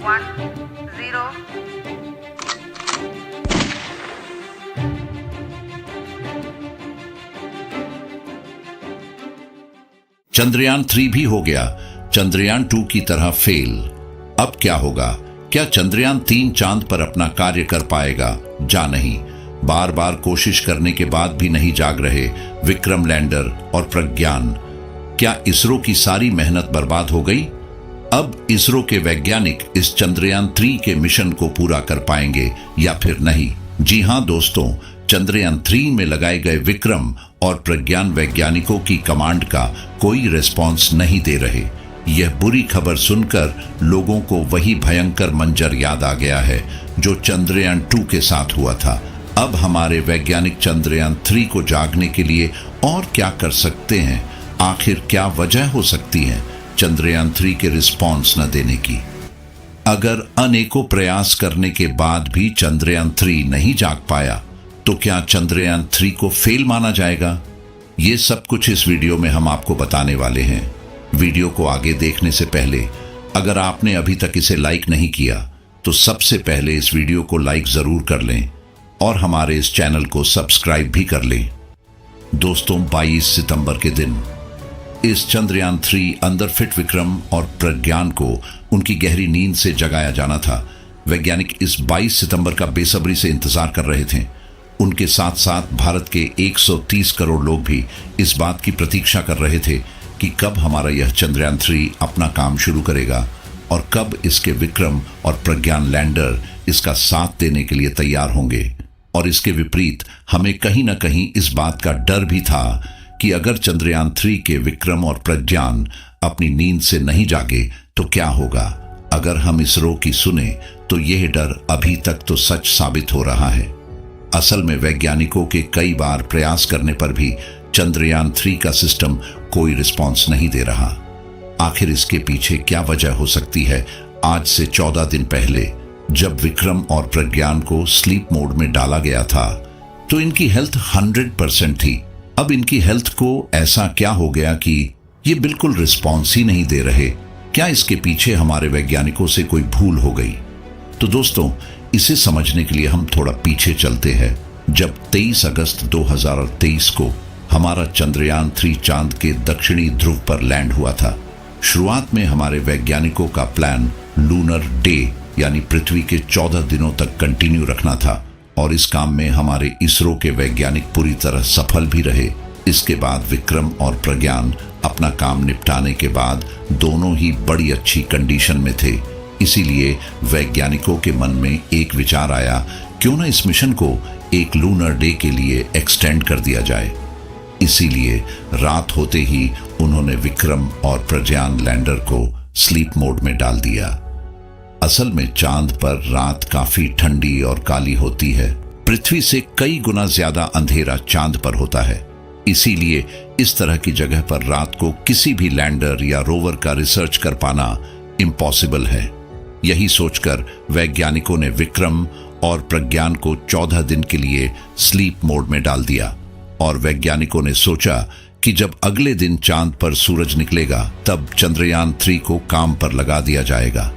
10। चंद्रयान 3 भी हो गया, चंद्रयान 2 की तरह फेल। अब क्या होगा? क्या चंद्रयान 3 चांद पर अपना कार्य कर पाएगा? जा नहीं। बार बार कोशिश करने के बाद भी नहीं जाग रहे विक्रम लैंडर और प्रज्ञान। क्या इसरो की सारी मेहनत बर्बाद हो गई? अब इसरो के वैज्ञानिक इस चंद्रयान 3 के मिशन को पूरा कर पाएंगे या फिर नहीं? जी हां दोस्तों, चंद्रयान 3 में लगाए गए विक्रम और प्रज्ञान वैज्ञानिकों की कमांड का कोई रिस्पॉन्स नहीं दे रहे। यह बुरी खबर सुनकर लोगों को वही भयंकर मंजर याद आ गया है जो चंद्रयान 2 के साथ हुआ था। अब हमारे वैज्ञानिक चंद्रयान 3 को जागने के लिए और क्या कर सकते हैं? आखिर क्या वजह हो सकती है चंद्रयान 3 के रिस्पॉन्स न देने की? अगर अनेकों प्रयास करने के बाद भी चंद्रयान 3 नहीं जाग पाया तो क्या चंद्रयान 3 को फेल माना जाएगा? ये सब कुछ इस वीडियो में हम आपको बताने वाले हैं। वीडियो को आगे देखने से पहले अगर आपने अभी तक इसे लाइक नहीं किया तो सबसे पहले इस वीडियो को लाइक जरूर कर लें और हमारे इस चैनल को सब्सक्राइब भी कर लें। दोस्तों, 22 सितंबर के दिन इस चंद्रयान 3 अंदर फिट विक्रम और प्रज्ञान को उनकी गहरी नींद से जगाया जाना था। वैज्ञानिक इस 22 सितंबर का बेसब्री से इंतजार कर रहे थे। उनके साथ साथ भारत के 130 करोड़ लोग भी इस बात की प्रतीक्षा कर रहे थे कि कब हमारा यह चंद्रयान 3 अपना काम शुरू करेगा और कब इसके विक्रम और प्रज्ञान लैंडर इसका साथ देने के लिए तैयार होंगे। और इसके विपरीत हमें कहीं ना कहीं इस बात का डर भी था कि अगर चंद्रयान 3 के विक्रम और प्रज्ञान अपनी नींद से नहीं जागे तो क्या होगा। अगर हम इसरो की सुने तो यह डर अभी तक तो सच साबित हो रहा है। असल में वैज्ञानिकों के कई बार प्रयास करने पर भी चंद्रयान 3 का सिस्टम कोई रिस्पॉन्स नहीं दे रहा। आखिर इसके पीछे क्या वजह हो सकती है? आज से 14 दिन पहले जब विक्रम और प्रज्ञान को स्लीप मोड में डाला गया था तो इनकी हेल्थ 100% थी। अब इनकी हेल्थ को ऐसा क्या हो गया कि ये बिल्कुल रिस्पॉन्स ही नहीं दे रहे? क्या इसके पीछे हमारे वैज्ञानिकों से कोई भूल हो गई? तो दोस्तों, इसे समझने के लिए हम थोड़ा पीछे चलते हैं। जब 23 अगस्त 2023 को हमारा चंद्रयान 3 चांद के दक्षिणी ध्रुव पर लैंड हुआ था। शुरुआत में हमारे वैज्ञानिकों का प्लान लूनर डे यानी पृथ्वी के 14 दिनों तक कंटिन्यू रखना था और इस काम में हमारे इसरो के वैज्ञानिक पूरी तरह सफल भी रहे। इसके बाद विक्रम और प्रज्ञान अपना काम निपटाने के बाद दोनों ही बड़ी अच्छी कंडीशन में थे। इसीलिए वैज्ञानिकों के मन में एक विचार आया, क्यों ना इस मिशन को एक लूनर डे के लिए एक्सटेंड कर दिया जाए। इसीलिए रात होते ही उन्होंने विक्रम और प्रज्ञान लैंडर को स्लीप मोड में डाल दिया। असल में चांद पर रात काफी ठंडी और काली होती है। पृथ्वी से कई गुना ज्यादा अंधेरा चांद पर होता है। इसीलिए इस तरह की जगह पर रात को किसी भी लैंडर या रोवर का रिसर्च कर पाना इम्पॉसिबल है। यही सोचकर वैज्ञानिकों ने विक्रम और प्रज्ञान को 14 दिन के लिए स्लीप मोड में डाल दिया और वैज्ञानिकों ने सोचा कि जब अगले दिन चांद पर सूरज निकलेगा तब चंद्रयान 3 को काम पर लगा दिया जाएगा।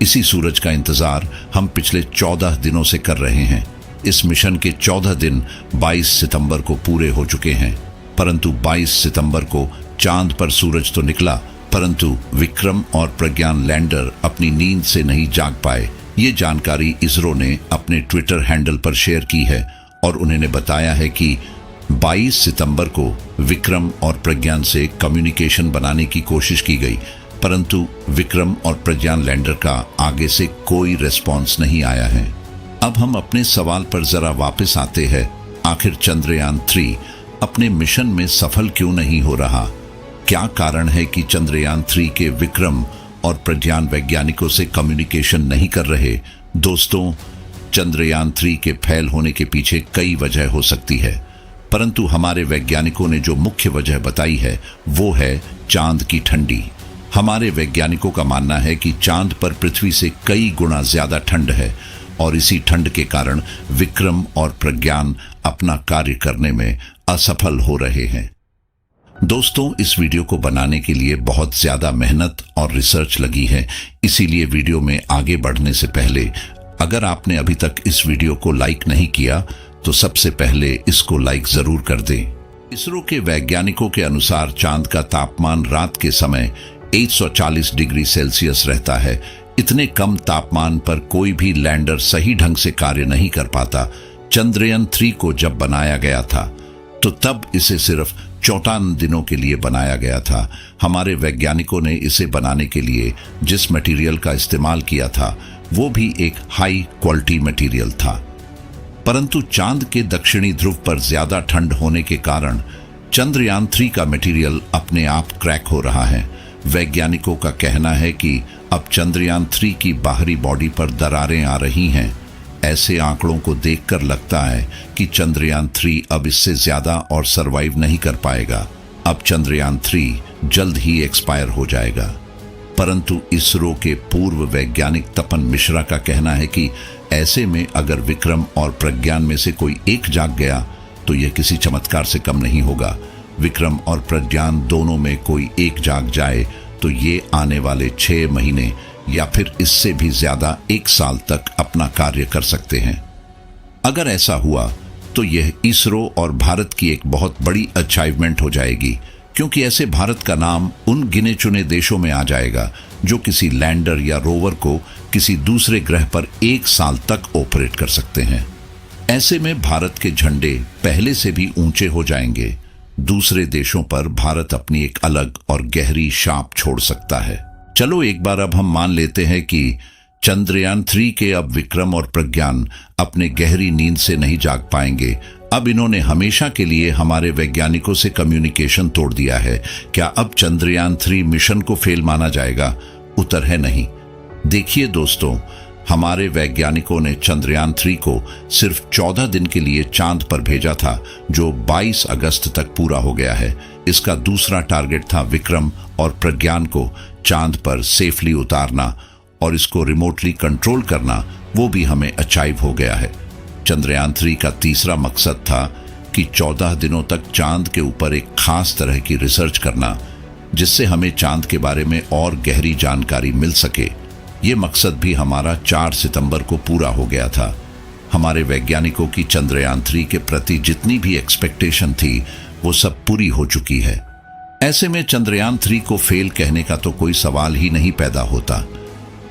इसी सूरज का इंतजार हम पिछले 14 दिनों से कर रहे हैं। इस मिशन के 14 दिन 22 सितंबर को पूरे हो चुके हैं, परंतु 22 सितंबर को चांद पर सूरज तो निकला परंतु विक्रम और प्रज्ञान लैंडर अपनी नींद से नहीं जाग पाए। ये जानकारी इसरो ने अपने ट्विटर हैंडल पर शेयर की है और उन्होंने बताया है कि 22 सितंबर को विक्रम और प्रज्ञान से कम्युनिकेशन बनाने की कोशिश की गई, परंतु विक्रम और प्रज्ञान लैंडर का आगे से कोई रिस्पॉन्स नहीं आया है। अब हम अपने सवाल पर जरा वापस आते हैं। आखिर चंद्रयान 3 अपने मिशन में सफल क्यों नहीं हो रहा? क्या कारण है कि चंद्रयान 3 के विक्रम और प्रज्ञान वैज्ञानिकों से कम्युनिकेशन नहीं कर रहे? दोस्तों, चंद्रयान 3 के फेल होने के पीछे कई वजह हो सकती है, परंतु हमारे वैज्ञानिकों ने जो मुख्य वजह बताई है वो है चांद की ठंडी। हमारे वैज्ञानिकों का मानना है कि चांद पर पृथ्वी से कई गुना ज्यादा ठंड है और इसी ठंड के कारण विक्रम और प्रज्ञान अपना कार्य करने में असफल हो रहे हैं। दोस्तों, इस वीडियो को बनाने के लिए बहुत ज्यादा मेहनत और रिसर्च लगी है, इसीलिए वीडियो में आगे बढ़ने से पहले अगर आपने अभी तक इस वीडियो को लाइक नहीं किया तो सबसे पहले इसको लाइक जरूर कर दें। इसरो के वैज्ञानिकों के अनुसार चांद का तापमान रात के समय 140 डिग्री सेल्सियस रहता है। इतने कम तापमान पर कोई भी लैंडर सही ढंग से कार्य नहीं कर पाता। चंद्रयान 3 को जब बनाया गया था तो तब इसे सिर्फ 54 दिनों के लिए बनाया गया था। हमारे वैज्ञानिकों ने इसे बनाने के लिए जिस मटेरियल का इस्तेमाल किया था वो भी एक हाई क्वालिटी मटेरियल था, परंतु चांद के दक्षिणी ध्रुव पर ज्यादा ठंड होने के कारण चंद्रयान 3 का मटेरियल अपने आप क्रैक हो रहा है। वैज्ञानिकों का कहना है कि अब चंद्रयान 3 की बाहरी बॉडी पर दरारें आ रही हैं। ऐसे आंकड़ों को देखकर लगता है कि चंद्रयान 3 अब इससे ज्यादा और सरवाइव नहीं कर पाएगा। अब चंद्रयान 3 जल्द ही एक्सपायर हो जाएगा। परंतु इसरो के पूर्व वैज्ञानिक तपन मिश्रा का कहना है कि ऐसे में अगर विक्रम और प्रज्ञान में से कोई एक जाग गया तो यह किसी चमत्कार से कम नहीं होगा। विक्रम और प्रज्ञान दोनों में कोई एक जाग जाए तो ये आने वाले 6 महीने या फिर इससे भी ज्यादा 1 साल तक अपना कार्य कर सकते हैं। अगर ऐसा हुआ तो यह इसरो और भारत की एक बहुत बड़ी अचीवमेंट हो जाएगी, क्योंकि ऐसे भारत का नाम उन गिने चुने देशों में आ जाएगा जो किसी लैंडर या रोवर को किसी दूसरे ग्रह पर 1 साल तक ऑपरेट कर सकते हैं। ऐसे में भारत के झंडे पहले से भी ऊंचे हो जाएंगे। दूसरे देशों पर भारत अपनी एक अलग और गहरी छाप छोड़ सकता है। चलो एक बार अब हम मान लेते हैं कि चंद्रयान 3 के अब विक्रम और प्रज्ञान अपने गहरी नींद से नहीं जाग पाएंगे। अब इन्होंने हमेशा के लिए हमारे वैज्ञानिकों से कम्युनिकेशन तोड़ दिया है। क्या अब चंद्रयान 3 मिशन को फेल माना जाएगा? उत्तर है नहीं। देखिए दोस्तों, हमारे वैज्ञानिकों ने चंद्रयान 3 को सिर्फ 14 दिन के लिए चांद पर भेजा था, जो 22 अगस्त तक पूरा हो गया है। इसका दूसरा टारगेट था विक्रम और प्रज्ञान को चांद पर सेफली उतारना और इसको रिमोटली कंट्रोल करना, वो भी हमें अचीव हो गया है। चंद्रयान 3 का तीसरा मकसद था कि 14 दिनों तक चांद के ऊपर एक खास तरह की रिसर्च करना, जिससे हमें चांद के बारे में और गहरी जानकारी मिल सके। ये मकसद भी हमारा 4 सितंबर को पूरा हो गया था। हमारे वैज्ञानिकों की चंद्रयान 3 के प्रति जितनी भी एक्सपेक्टेशन थी वो सब पूरी हो चुकी है। ऐसे में चंद्रयान 3 को फेल कहने का तो कोई सवाल ही नहीं पैदा होता।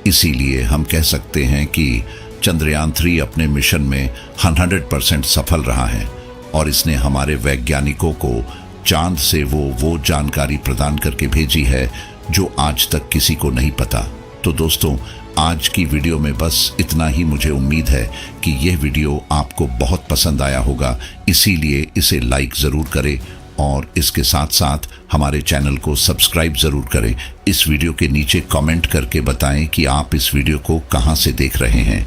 इसीलिए हम कह सकते हैं कि चंद्रयान 3 अपने मिशन में 100% सफल रहा है और इसने हमारे वैज्ञानिकों को चांद से वो जानकारी प्रदान करके भेजी है जो आज तक किसी को नहीं पता। तो दोस्तों, आज की वीडियो में बस इतना ही। मुझे उम्मीद है कि यह वीडियो आपको बहुत पसंद आया होगा, इसीलिए इसे लाइक ज़रूर करें और इसके साथ साथ हमारे चैनल को सब्सक्राइब ज़रूर करें। इस वीडियो के नीचे कमेंट करके बताएं कि आप इस वीडियो को कहां से देख रहे हैं।